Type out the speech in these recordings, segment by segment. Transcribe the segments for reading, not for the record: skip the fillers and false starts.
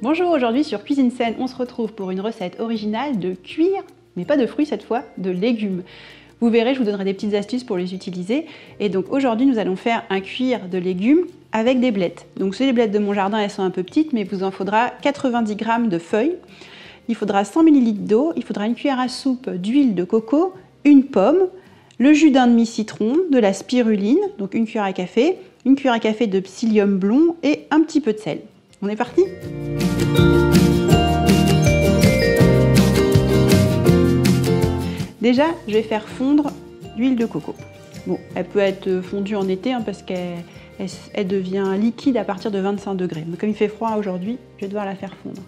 Bonjour, aujourd'hui sur Cuisine Saine, on se retrouve pour une recette originale de cuire, mais pas de fruits cette fois, de légumes. Vous verrez, je vous donnerai des petites astuces pour les utiliser. Et donc aujourd'hui, nous allons faire un cuir de légumes avec des blettes. Donc les blettes de mon jardin, elles sont un peu petites, mais il vous en faudra 90 g de feuilles. Il faudra 100 ml d'eau, il faudra une cuillère à soupe d'huile de coco, une pomme, le jus d'un demi-citron, de la spiruline, donc une cuillère à café de psyllium blond et un petit peu de sel. On est parti? Déjà, je vais faire fondre l'huile de coco. Bon, elle peut être fondue en été parce qu'elle devient liquide à partir de 25 degrés. Mais comme il fait froid aujourd'hui, je vais devoir la faire fondre.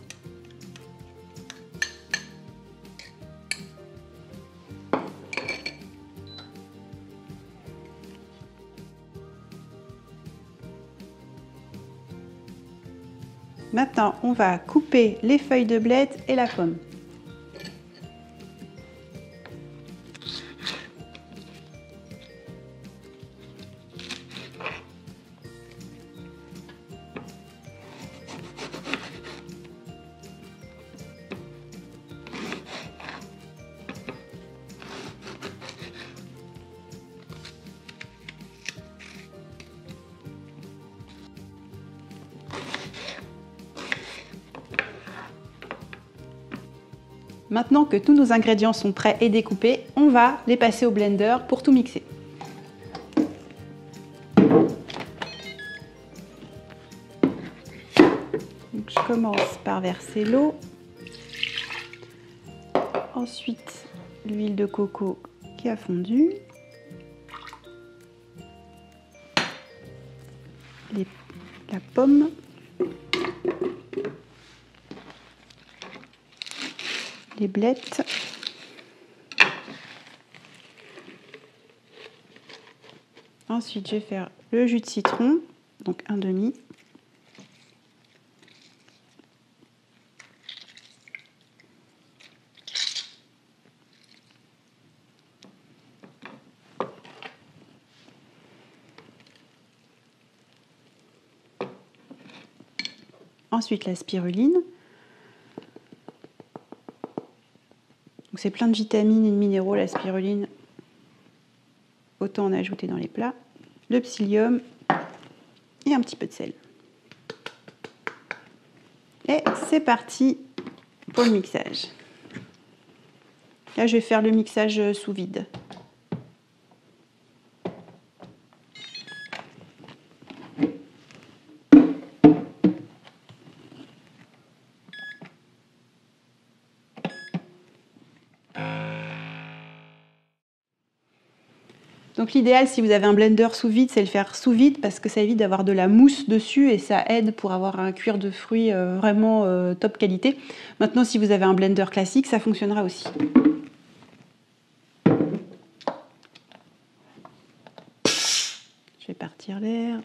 Maintenant, on va couper les feuilles de blettes et la pomme. Maintenant que tous nos ingrédients sont prêts et découpés, on va les passer au blender pour tout mixer. Donc, je commence par verser l'eau, ensuite l'huile de coco qui a fondu, la pomme, les blettes, ensuite je vais faire le jus de citron, donc un demi, ensuite la spiruline. C'est plein de vitamines et de minéraux, la spiruline. Autant en ajouter dans les plats. Le psyllium et un petit peu de sel. Et c'est parti pour le mixage. Là, je vais faire le mixage sous vide. Donc l'idéal, si vous avez un blender sous vide, c'est le faire sous vide parce que ça évite d'avoir de la mousse dessus et ça aide pour avoir un cuir de fruits vraiment top qualité. Maintenant, si vous avez un blender classique, ça fonctionnera aussi. Je vais partir l'air.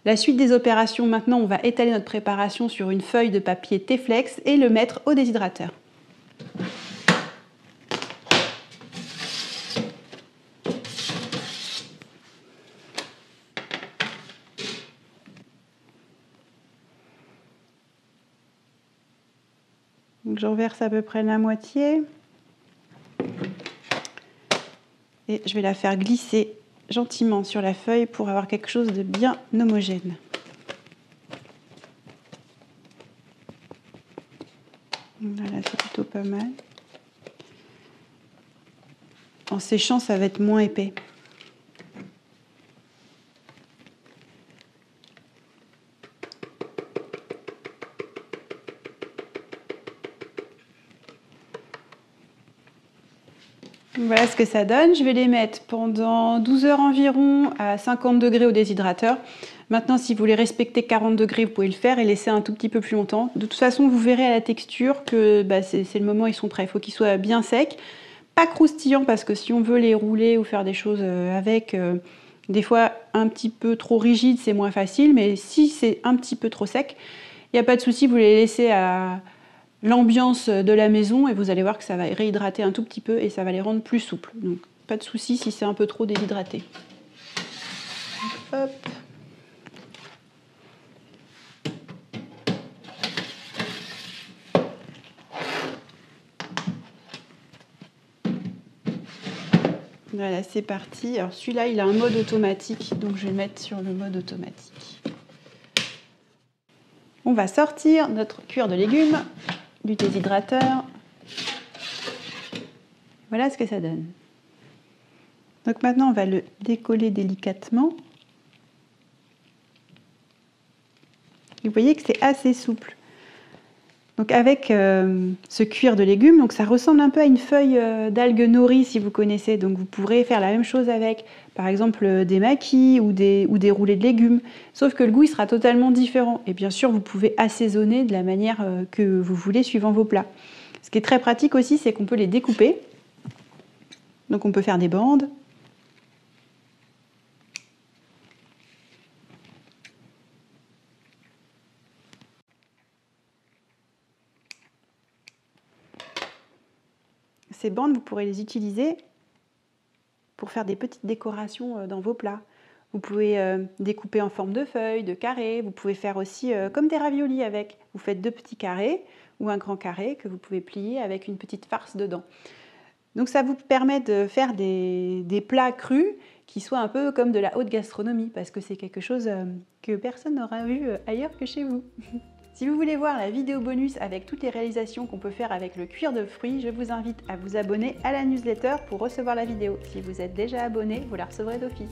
La suite des opérations, maintenant, on va étaler notre préparation sur une feuille de papier T-Flex et le mettre au déshydrateur. Donc j'en verse à peu près la moitié. Et je vais la faire glisser gentiment sur la feuille pour avoir quelque chose de bien homogène. Voilà, c'est plutôt pas mal. En séchant, ça va être moins épais. Voilà ce que ça donne. Je vais les mettre pendant 12 heures environ à 50 degrés au déshydrateur. Maintenant, si vous voulez respecter 40 degrés, vous pouvez le faire et laisser un tout petit peu plus longtemps. De toute façon, vous verrez à la texture que c'est le moment où ils sont prêts. Il faut qu'ils soient bien secs, pas croustillants parce que si on veut les rouler ou faire des choses avec, des fois un petit peu trop rigide, c'est moins facile. Mais si c'est un petit peu trop sec, il n'y a pas de souci, vous les laissez à l'ambiance de la maison et vous allez voir que ça va réhydrater un tout petit peu et ça va les rendre plus souples. Donc pas de souci si c'est un peu trop déshydraté. Hop. Voilà, c'est parti. Alors celui-là, il a un mode automatique, donc je vais le mettre sur le mode automatique. On va sortir notre cuir de légumes du déshydrateur. Voilà ce que ça donne. Donc maintenant, on va le décoller délicatement. Vous voyez que c'est assez souple. Donc avec ce cuir de légumes, donc ça ressemble un peu à une feuille d'algue nori si vous connaissez. Donc vous pourrez faire la même chose avec, par exemple, des makis ou des roulés de légumes. Sauf que le goût il sera totalement différent. Et bien sûr, vous pouvez assaisonner de la manière que vous voulez suivant vos plats. Ce qui est très pratique aussi, c'est qu'on peut les découper. Donc on peut faire des bandes. Ces bandes, vous pourrez les utiliser pour faire des petites décorations dans vos plats. Vous pouvez découper en forme de feuilles, de carrés. Vous pouvez faire aussi comme des raviolis avec. Vous faites 2 petits carrés ou un grand carré que vous pouvez plier avec une petite farce dedans. Donc ça vous permet de faire des plats crus qui soient un peu comme de la haute gastronomie parce que c'est quelque chose que personne n'aura vu ailleurs que chez vous. Si vous voulez voir la vidéo bonus avec toutes les réalisations qu'on peut faire avec le cuir de fruits, je vous invite à vous abonner à la newsletter pour recevoir la vidéo. Si vous êtes déjà abonné, vous la recevrez d'office.